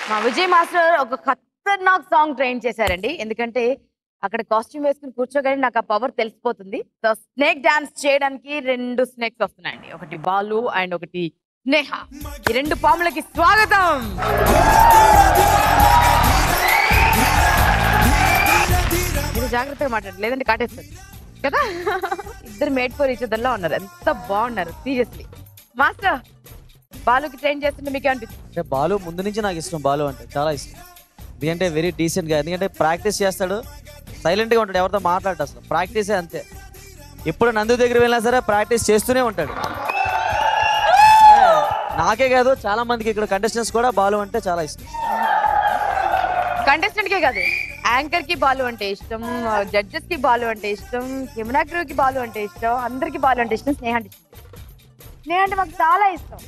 మా విజయ్ మాస్టర్ ఒక ఖతర్నాక్ song train చేశారండి. ఎందుకంటే అక్కడ కాస్ట్యూమ్ వేసుకుని కూర్చోగానే నాకు ఆ పవర్ తెలిసిపోతుంది. సో స్నేక్ డాన్స్ చేయడానికి 2 స్నేక్స్ వస్తున్నాయండి. ఒకటి బాలు అండ్ ఒకటి స్నేహ. ఈ 2 పాములకి స్వాగతం. మీరు జాగ్రత్తగా మాట్లాడండి, లేదంటే కాటేస్తారు కదా. ఇద్దరు మేడ్ ఫర్ ఈచ్ అదర్ లా ఉన్నారు. ఎంత బాగున్నారు సీరియస్లీ. మాస్టర్ బాలుకి ట్రైన్ చేస్తుంటే మీకు అనిపిస్తుంది? అంటే బాలు ముందు నుంచి నాకు ఇష్టం. బాలు అంటే చాలా ఇష్టం. ఎందుకంటే వెరీ డీసెంట్ గా, ఎందుకంటే ప్రాక్టీస్ చేస్తాడు, సైలెంట్ గా ఉంటాడు, ఎవరితో మాట్లాడట. అసలు ప్రాక్టీసే అంతే. ఎప్పుడు నందు దగ్గర వెళ్ళినా సరే ప్రాక్టీస్ చేస్తూనే ఉంటాడు. నాకే కాదు, చాలా మందికి ఇక్కడ కంటెస్టెంట్స్ కూడా బాలు అంటే చాలా ఇష్టం. కంటెస్టెంట్ కే కాదు, యాంకర్ కి బాలు అంటే ఇష్టం, జడ్జెస్ కి బాలు అంటే ఇష్టం, కెమెరా క్రూ కి బాలు అంటే ఇష్టం, అందరికి బాలు అంటే ఇష్టం, స్నేహ అంటే ఇష్టం. స్నేహ అంటే మాకు చాలా ఇష్టం.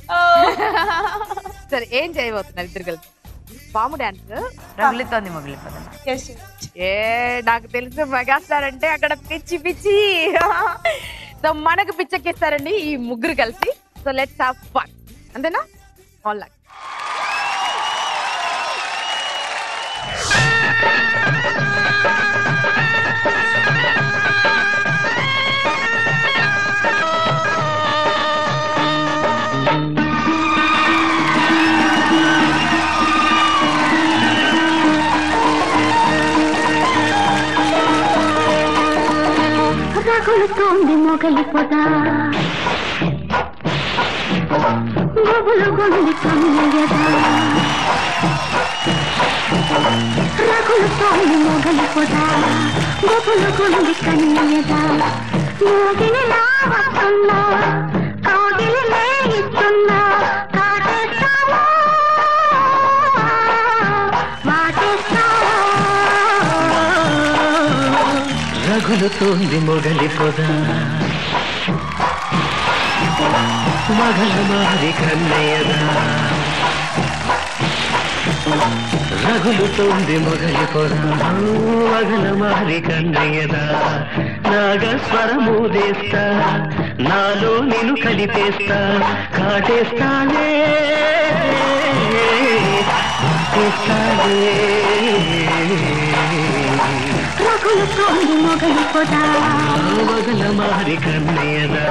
సరే, ఏం చేయబోతున్నారు ఇద్దరు కలిసి? పాము డాన్స్ రగులుతోంది మొగులిపోతుంది. ఏ నాకు తెలుసు, మెగాస్టార్ అంటే అక్కడ పిచ్చి పిచ్చి. సో మనకు పిచ్చెక్కిస్తారండి ఈ ముగ్గురు కలిసి. So let's have fun. అంతేనా? All luck. రగులుతోంది మొగలి పొద, గొబులు గొంది కన్నయ్యదా. రగులుతోంది మొగలి పొద, గొబులు గొంది కన్నయ్యదా. మోగిని నా వస్తున్నా, కోగిలి లేయిస్తున్నా, కాటేస్తావా వాటేస్తావా. రగులుతోంది మొగలి పొద, మగల మారి కన్నయ్యదా. రగులుతోంది మొగలి పొద, మగల మారి కన్నయ్యదా. నాగస్వరమూదేస్తా, నాలో నేను కలిపేస్తా, కాటేస్తానే కాటేస్తానే. రగులుతోంది మొగలి పొద, మగల మారి కన్నయ్యదా.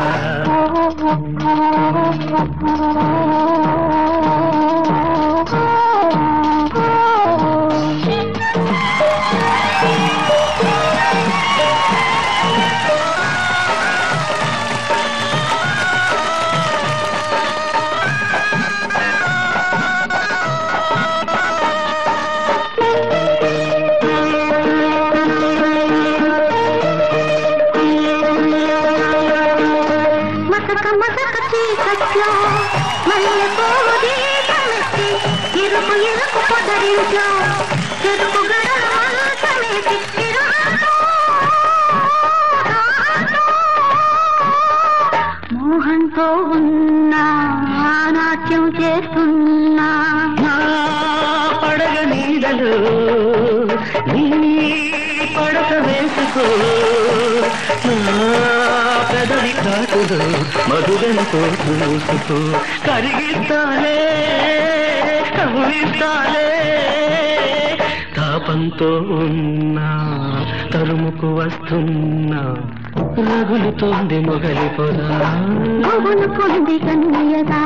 మసక మసక చీకట్లో మల్లె పువ్వు దీపమెత్తి, ఇరుకు ఇరుకు పొదరింట్లో చెరుకు గడల మంచమేసి, మోహంతో ఉన్నా నాట్యం చేస్తున్నా. పడగ నీడలు నీ పడక వేసుకో, నా పెదవి కాటుడు మధురంతో చూసుకో. కరిగిస్తాలే కవిస్తాలే, తాపంతో ఉన్నా తరుముకు వస్తున్నా. రగులుతోంది మొగలి పొద, గొబులు పొంది కన్నయ్యదా.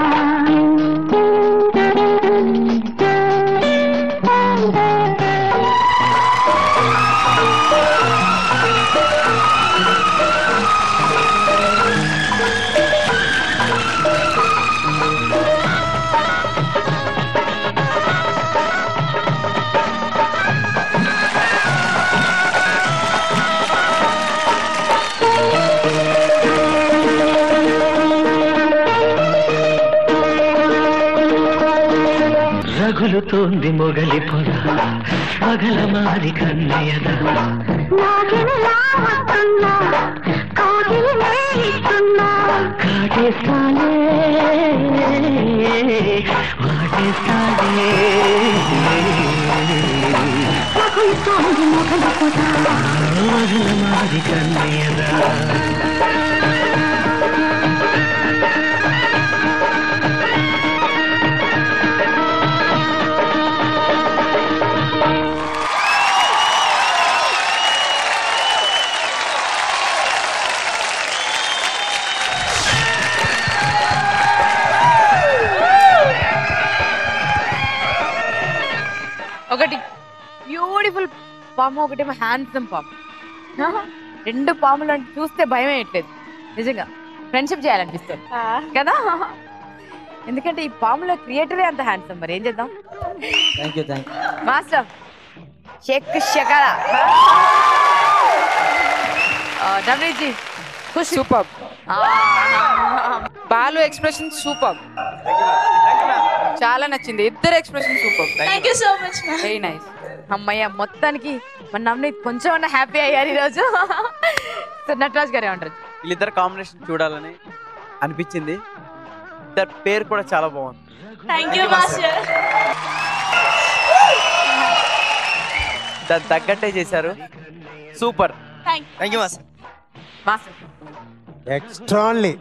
రగులుతోంది మొగలి పొద, పగల మారి కన్నయ్యదా. నాగినిలా వస్తున్నా, కోగిలి లేయిస్తున్నా, కాటేస్తాలే వాటేస్తాలే. రగులుతోంది మొగలి పొద, పగల మారి కన్నయ్యదా. పాము ఒకటేమో హ్యాండ్సమ్ పాము. రెండు పాములు అంటే చూస్తే భయం వేయట్లేదు నిజంగా. ఫ్రెండ్షిప్ చేయాలనిపిస్తుంది కదా, ఎందుకంటే ఈ పాముల క్రియేటరే అంత హ్యాండ్సమ్. మరి ఏం చేద్దాం. థ్యాంక్ యూ మాస్టర్ షేక్ షకర Navneet ji Khushi. Super. Balu expression super, చాలా నచ్చింది. ఇద్దరు expression super. Thank you so much. Very nice. అమ్మయ్య, మొత్తానికి మన నవనీత్ కొంచెం అన్న హ్యాపీ అయ్యారు ఈరోజు. సో నటరాజ్ గారు ఏమంటారు? వీళ్ళిద్దరు కాంబినేషన్ చూడాలని అనిపించింది. ఇద్దరు పేరు కూడా చాలా బాగుంది. Thank you master. దాన్ని తగ్గట్టే చేశారు. Super. Thank you master. Master ఎక్స్ట్రాన్లీ.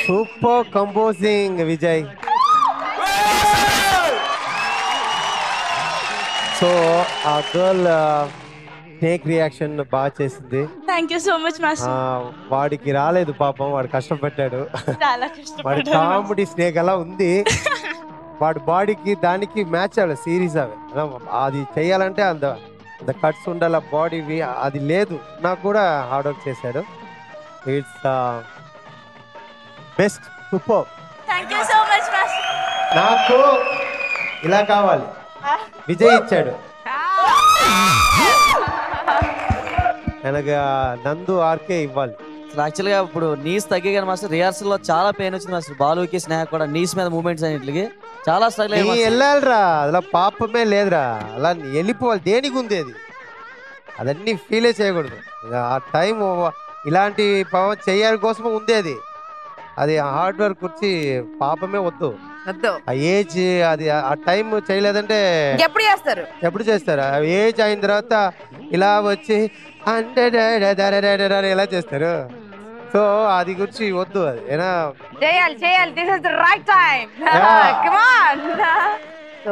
Super composing Vijay. సో ఆ గర్ల్ స్నేక్ రియాక్షన్ బాగా చేసింది. Thank you so much master. వాడికి రాలేదు పాపం, వాడు కష్టపడ్డాడు. చాలా వాడి కష్టపడ్డాను. కామెడీ స్నేక్ అలా ఉంది. వాడి బాడీకి దానికి మ్యాచ్ అవ్వాలి సిరీస్ అవి. అది చెయ్యాలంటే అంత కట్స్ ఉండాల బాడీవి, అది లేదు. నాకు కూడా హార్డ్ వర్క్ చేశాడు. It's best. Super. Thank you so much master. నాకు ఇలా కావాలి, విజయ్ ఇచ్చాడు. అనగా నందు ఆర్కే ఇవ్వాలి. యాక్చువల్గా ఇప్పుడు నీస్ తగ్గి కానీ మాస్టర్ రిహార్సల్ లో చాలా పెయిన్ వచ్చింది మాస్టర్. బాలుకి స్నేహ కూడా నీస్ మీద మూమెంట్స్ అన్నింటికి చాలా స్ట్రగుల్ నీ అయ్యి వెళ్ళాలిరా, అలా పాపమే లేదురా, అలా వెళ్ళిపోవాలి. దేనికి ఉంది అది, అదన్నీ ఫీలే చేయకూడదు. ఆ టైం ఇలాంటి పవన్ చెయ్యాలి కోసం ఉంది అది. అది హార్డ్ వర్క్ వచ్చి పాపమే వద్దు. వద్దు. ఆ ఏజ్ అది ఆ టైం చేయలేదంటే ఎప్పుడు చేస్తారు? ఎప్పుడు చేస్తారు? ఆ ఏజ్ అయిన తర్వాత ఇలా వచ్చి ఇలా చేస్తారు. సో అది గురించి వద్దు. అది ఏనా చేయాలి. This is the right time. Yeah. Come on. So